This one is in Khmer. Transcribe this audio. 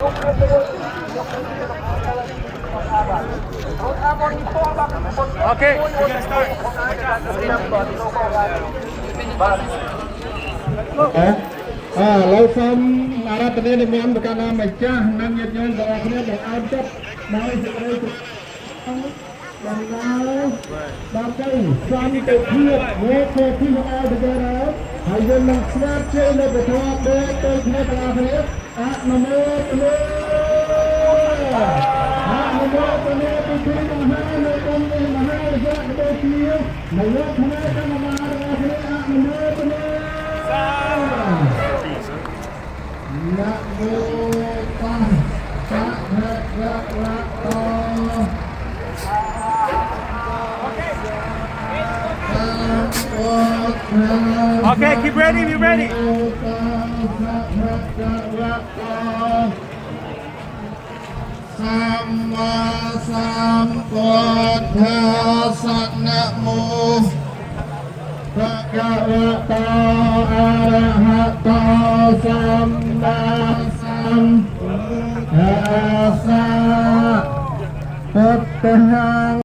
Okay, we can start. เราសូមអារាធនានិមន្តប្រកាសណាម្ចាស់និងញាតិញោមទាំងអស់គ្នាដែលអោនចិត្តដោយសេចក្តីសុខដំណើរដើម្បីសន្តិភាពវេទិភាពឲ្យទៅដល់ហើយយើងនឹងស្វាគមន៍នៅប្រធានដូចទៅគ្នាទាំងអស់គ្នាអនុមោទនាអនុមោទនាពីព្រះមហានៅគុំនេះមហារាជដូចជានៅវត្តផ្នែកកម្មការរបស់ព្រះអនុមោទនាนะโมตัสสะภะคะวะโตOkay, keep ready, be ready. สัมมาสัมพุทธัสสะนะโมภะคะวะโตอะระหะโตสัมมาสัมพุทธัสสะพุทธัง